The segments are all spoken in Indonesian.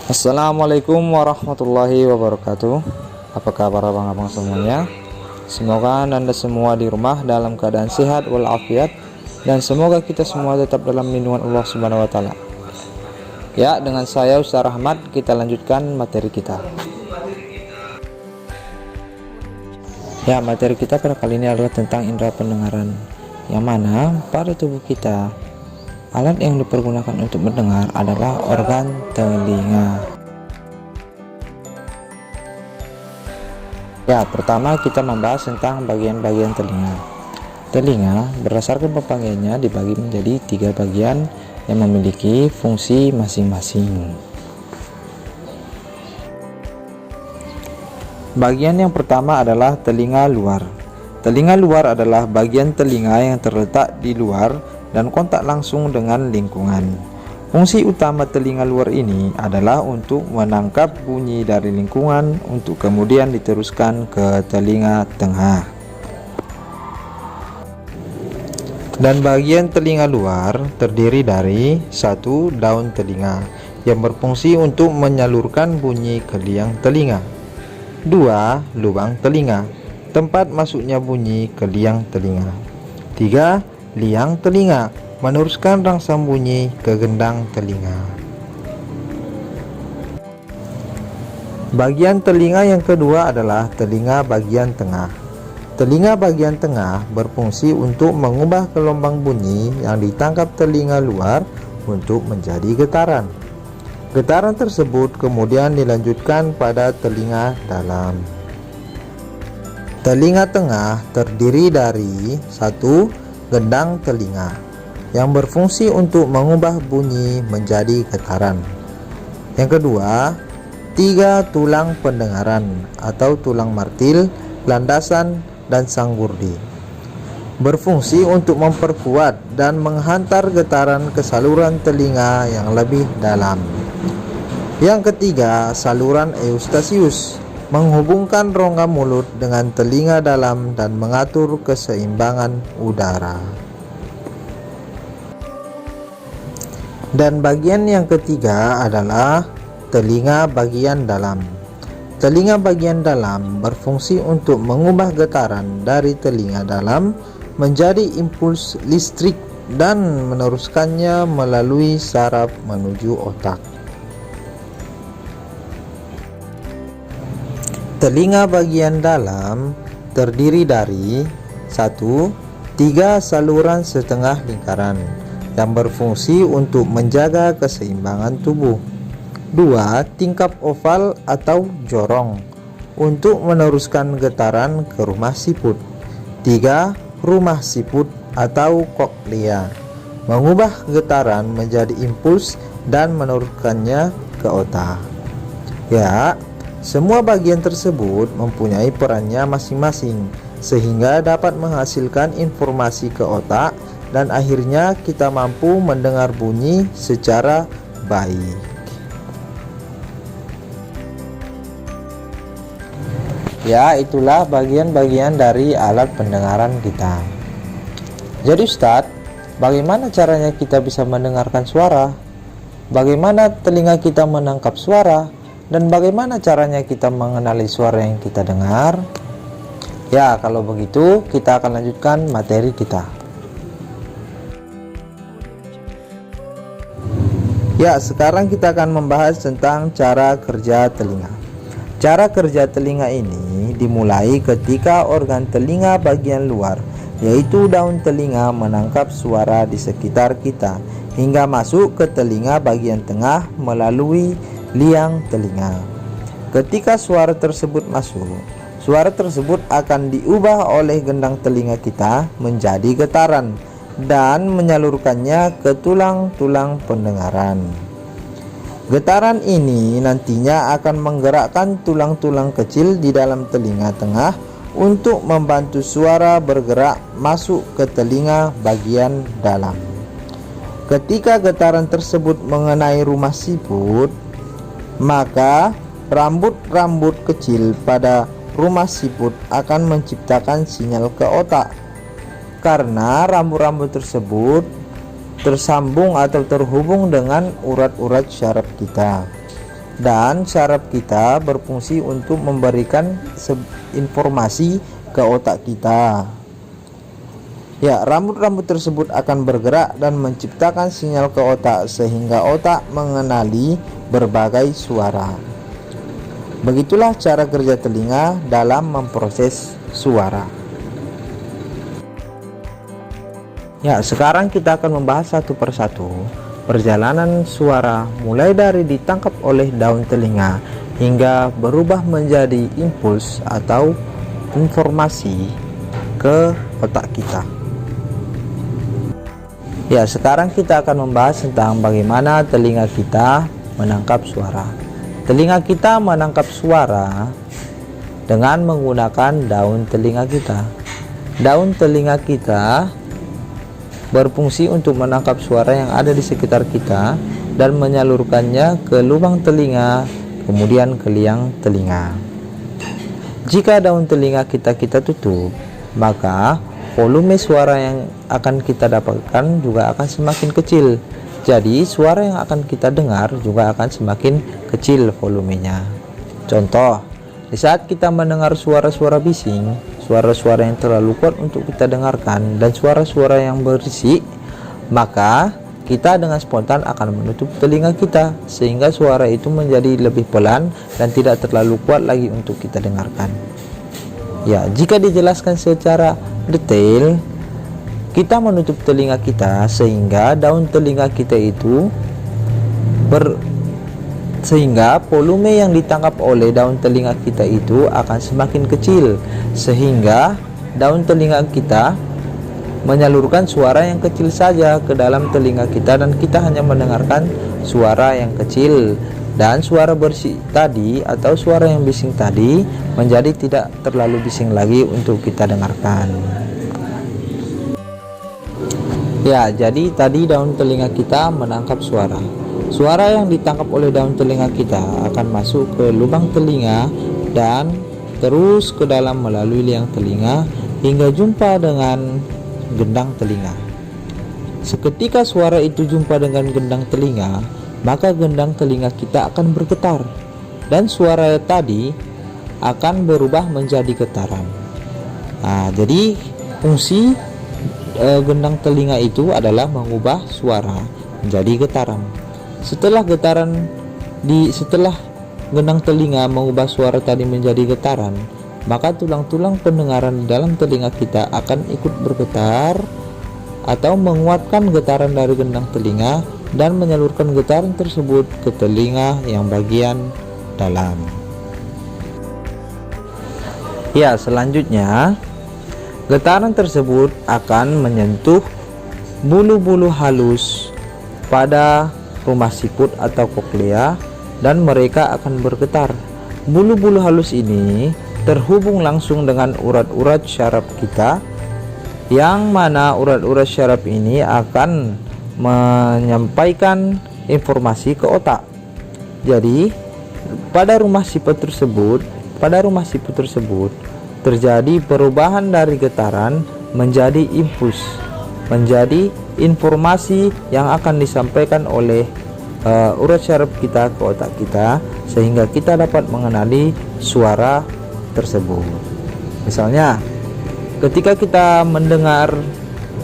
Assalamualaikum warahmatullahi wabarakatuh. Apa kabar abang-abang semuanya? Semoga Anda semua di rumah dalam keadaan sehat walafiat, dan semoga kita semua tetap dalam lindungan Allah Subhanahu wa taala. Ya, dengan saya Ustaz Rahmat, kita lanjutkan materi kita. Ya, materi kita pada kali ini adalah tentang indera pendengaran, yang mana pada tubuh kita alat yang dipergunakan untuk mendengar adalah organ telinga. Ya, pertama kita membahas tentang bagian-bagian telinga. Telinga berdasarkan pembagiannya dibagi menjadi 3 bagian yang memiliki fungsi masing-masing. Bagian yang pertama adalah telinga luar. Telinga luar adalah bagian telinga yang terletak di luar dan kontak langsung dengan lingkungan. Fungsi utama telinga luar ini adalah untuk menangkap bunyi dari lingkungan untuk kemudian diteruskan ke telinga tengah. Dan bagian telinga luar terdiri dari 1. Daun telinga yang berfungsi untuk menyalurkan bunyi ke liang telinga. 2. Lubang telinga, tempat masuknya bunyi ke liang telinga. 3. Liang telinga, meneruskan rangsang bunyi ke gendang telinga. Bagian telinga yang kedua adalah telinga bagian tengah. Telinga bagian tengah berfungsi untuk mengubah gelombang bunyi yang ditangkap telinga luar untuk menjadi getaran. Getaran tersebut kemudian dilanjutkan pada telinga dalam. Telinga tengah terdiri dari 1. Gendang telinga yang berfungsi untuk mengubah bunyi menjadi getaran. Yang kedua, 3 tulang pendengaran atau tulang martil, landasan, dan sanggurdi, berfungsi untuk memperkuat dan menghantar getaran ke saluran telinga yang lebih dalam. Yang ketiga, saluran eustasius, menghubungkan rongga mulut dengan telinga dalam dan mengatur keseimbangan udara. Dan bagian yang ketiga adalah telinga bagian dalam. Telinga bagian dalam berfungsi untuk mengubah getaran dari telinga dalam menjadi impuls listrik dan meneruskannya melalui saraf menuju otak. Telinga bagian dalam terdiri dari 1. 3 saluran setengah lingkaran yang berfungsi untuk menjaga keseimbangan tubuh. 2. Tingkap oval atau jorong untuk meneruskan getaran ke rumah siput. 3. Rumah siput atau koklea, mengubah getaran menjadi impuls dan meneruskannya ke otak. Ya, semua bagian tersebut mempunyai perannya masing-masing sehingga dapat menghasilkan informasi ke otak dan akhirnya kita mampu mendengar bunyi secara baik. Ya, itulah bagian-bagian dari alat pendengaran kita. Jadi Ustadz, bagaimana caranya kita bisa mendengarkan suara? Bagaimana telinga kita menangkap suara? Dan bagaimana caranya kita mengenali suara yang kita dengar? Ya, kalau begitu kita akan lanjutkan materi kita. Ya, sekarang kita akan membahas tentang cara kerja telinga. Cara kerja telinga ini dimulai ketika organ telinga bagian luar, yaitu daun telinga, menangkap suara di sekitar kita hingga masuk ke telinga bagian tengah melalui liang telinga. Ketika suara tersebut masuk, suara tersebut akan diubah oleh gendang telinga kita menjadi getaran dan menyalurkannya ke tulang-tulang pendengaran. Getaran ini nantinya akan menggerakkan tulang-tulang kecil di dalam telinga tengah untuk membantu suara bergerak masuk ke telinga bagian dalam. Ketika getaran tersebut mengenai rumah siput, maka rambut-rambut kecil pada rumah siput akan menciptakan sinyal ke otak. Karena rambut-rambut tersebut tersambung atau terhubung dengan urat-urat syaraf kita. dan syaraf kita berfungsi untuk memberikan informasi ke otak kita. Ya, rambut-rambut tersebut akan bergerak dan menciptakan sinyal ke otak sehingga otak mengenali berbagai suara. Begitulah cara kerja telinga dalam memproses suara. Ya, sekarang kita akan membahas satu persatu perjalanan suara mulai dari ditangkap oleh daun telinga hingga berubah menjadi impuls atau informasi ke otak kita. Ya, sekarang kita akan membahas tentang bagaimana telinga kita menangkap suara. Telinga kita menangkap suara dengan menggunakan daun telinga kita. Daun telinga kita berfungsi untuk menangkap suara yang ada di sekitar kita dan menyalurkannya ke lubang telinga, kemudian ke liang telinga. Jika daun telinga kita tutup, maka volume suara yang akan kita dapatkan juga akan semakin kecil. Jadi suara yang akan kita dengar juga akan semakin kecil volumenya. Contoh, di saat kita mendengar suara-suara bising, suara-suara yang terlalu kuat untuk kita dengarkan, dan suara-suara yang berisik, maka kita dengan spontan akan menutup telinga kita sehingga suara itu menjadi lebih pelan dan tidak terlalu kuat lagi untuk kita dengarkan. Ya, jika dijelaskan secara detail, kita menutup telinga kita sehingga daun telinga kita itu sehingga volume yang ditangkap oleh daun telinga kita itu akan semakin kecil, sehingga daun telinga kita menyalurkan suara yang kecil saja ke dalam telinga kita dan kita hanya mendengarkan suara yang kecil, dan suara bersih tadi atau suara yang bising tadi menjadi tidak terlalu bising lagi untuk kita dengarkan. Ya, jadi tadi daun telinga kita menangkap suara. Suara yang ditangkap oleh daun telinga kita akan masuk ke lubang telinga dan terus ke dalam melalui liang telinga hingga jumpa dengan gendang telinga. Seketika suara itu jumpa dengan gendang telinga, maka gendang telinga kita akan bergetar dan suara tadi akan berubah menjadi getaran. Nah, jadi fungsi gendang telinga itu adalah mengubah suara menjadi getaran. Setelah gendang telinga mengubah suara tadi menjadi getaran, maka tulang-tulang pendengaran di dalam telinga kita akan ikut bergetar atau menguatkan getaran dari gendang telinga dan menyalurkan getaran tersebut ke telinga yang bagian dalam. Ya, selanjutnya getaran tersebut akan menyentuh bulu-bulu halus pada rumah siput atau koklea dan mereka akan bergetar. Bulu-bulu halus ini terhubung langsung dengan urat-urat syaraf kita, yang mana urat-urat syaraf ini akan menyampaikan informasi ke otak. Jadi pada rumah siput tersebut terjadi perubahan dari getaran menjadi impuls, menjadi informasi yang akan disampaikan oleh urat syaraf kita ke otak kita sehingga kita dapat mengenali suara tersebut. Misalnya ketika kita mendengar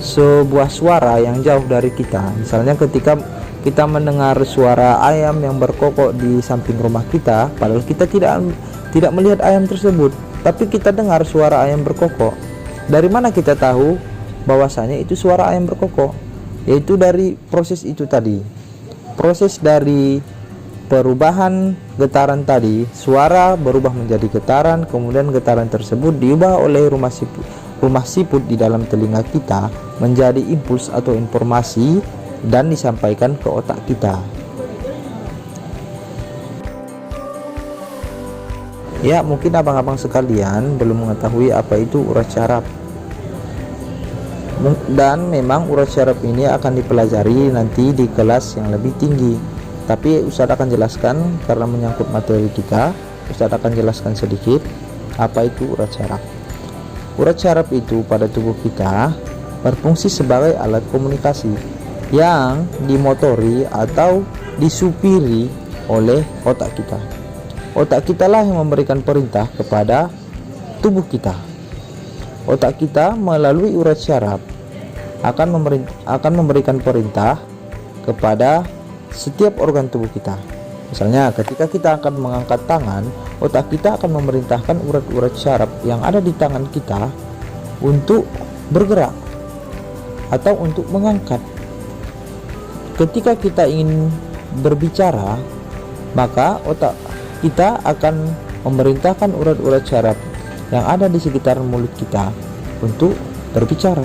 sebuah suara yang jauh dari kita, misalnya ketika kita mendengar suara ayam yang berkokok di samping rumah kita, padahal kita tidak melihat ayam tersebut, tapi kita dengar suara ayam berkokok. Dari mana kita tahu bahwasanya itu suara ayam berkokok? Yaitu dari proses itu tadi, proses dari perubahan getaran tadi, suara berubah menjadi getaran, kemudian getaran tersebut diubah oleh rumah siput di dalam telinga kita menjadi impuls atau informasi dan disampaikan ke otak kita. Ya, mungkin abang-abang sekalian belum mengetahui apa itu urat syaraf. Dan memang urat syaraf ini akan dipelajari nanti di kelas yang lebih tinggi. Tapi Ustadz akan jelaskan karena menyangkut materi kita, Ustadz akan jelaskan sedikit apa itu urat syaraf. Urat syaraf itu pada tubuh kita berfungsi sebagai alat komunikasi yang dimotori atau disupiri oleh otak kita. Otak kita lah yang memberikan perintah kepada tubuh kita. Otak kita melalui urat syaraf akan memberikan perintah kepada setiap organ tubuh kita. Misalnya ketika kita akan mengangkat tangan, otak kita akan memerintahkan urat-urat syaraf yang ada di tangan kita untuk bergerak atau untuk mengangkat. Ketika kita ingin berbicara, maka otak kita akan memerintahkan urat-urat syaraf yang ada di sekitar mulut kita untuk berbicara.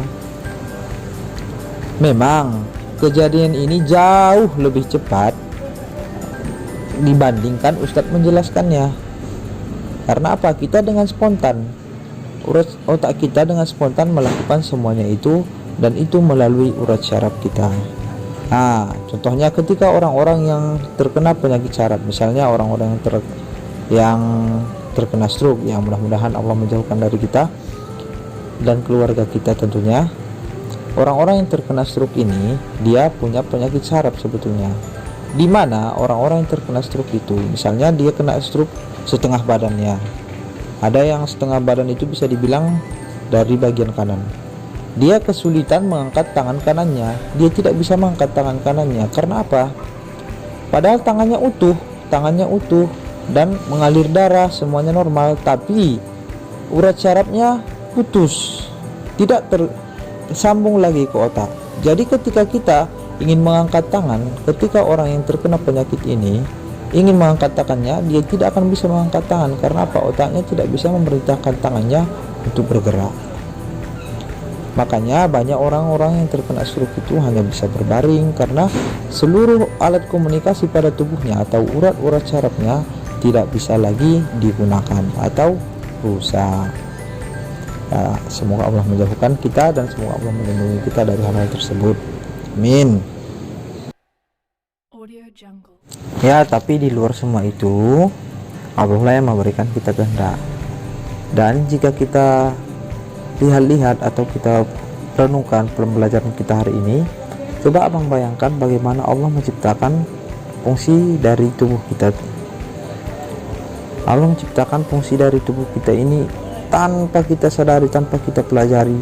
Memang kejadian ini jauh lebih cepat dibandingkan Ustadz menjelaskannya. Karena apa? Kita dengan spontan, otak kita dengan spontan melakukan semuanya itu, dan itu melalui urat syaraf kita. Nah, contohnya ketika orang-orang yang terkena penyakit syaraf, misalnya orang-orang yang terkena stroke, yang mudah-mudahan Allah menjauhkan dari kita dan keluarga kita tentunya. Orang-orang yang terkena stroke ini, dia punya penyakit syaraf sebetulnya, di mana orang-orang yang terkena stroke itu, misalnya dia kena stroke setengah badannya, ada yang setengah badan itu bisa dibilang dari bagian kanan. Dia kesulitan mengangkat tangan kanannya, dia tidak bisa mengangkat tangan kanannya. Karena apa? Padahal tangannya utuh dan mengalir darah, semuanya normal, tapi urat syarafnya putus, tidak tersambung lagi ke otak. Jadi ketika kita ingin mengangkat tangan, ketika orang yang terkena penyakit ini ingin mengangkat tangannya, dia tidak akan bisa mengangkat tangan. Karena apa? Otaknya tidak bisa memerintahkan tangannya untuk bergerak. Makanya banyak orang-orang yang terkena stroke itu hanya bisa berbaring karena seluruh alat komunikasi pada tubuhnya atau urat-urat syarafnya tidak bisa lagi digunakan atau rusak. Ya, semoga Allah menjauhkan kita dan semoga Allah melindungi kita dari hal-hal tersebut. Amin. Ya, tapi di luar semua itu Allah lah yang memberikan kita kehendak. Dan jika kita lihat-lihat atau kita renungkan pembelajaran kita hari ini, coba abang bayangkan bagaimana Allah menciptakan fungsi dari tubuh kita. Allah menciptakan fungsi dari tubuh kita ini tanpa kita sadari, tanpa kita pelajari.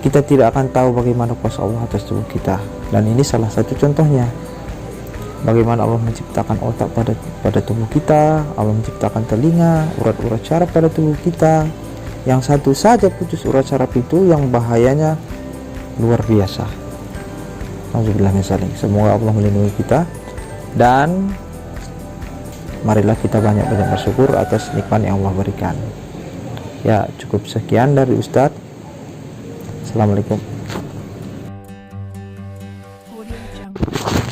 Kita tidak akan tahu bagaimana kuasa Allah atas tubuh kita. Dan ini salah satu contohnya, bagaimana Allah menciptakan otak pada tubuh kita. Allah menciptakan telinga, urat-urat syaraf pada tubuh kita. Yang satu saja putus urat syaraf itu yang bahayanya luar biasa. Alhamdulillah misalnya. Semoga Allah melindungi kita, dan marilah kita banyak-banyak bersyukur atas nikmat yang Allah berikan. Ya, cukup sekian dari Ustadz. Assalamualaikum.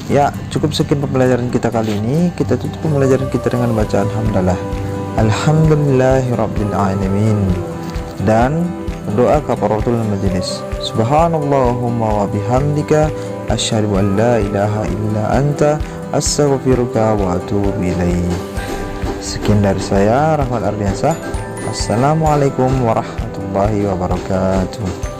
Ya, cukup sekian pembelajaran kita kali ini. Kita tutup pembelajaran kita dengan bacaan hamdalah. Alhamdulillahirabbil alamin. Dan doa kafaratul majelis. Subhanallahumma wa bihamdika asyhadu an la ilaha illa anta astaghfiruka wa atubu ilaik. Sekian dari saya, Rahmat Ardiansah. Assalamualaikum warahmatullahi wabarakatuh.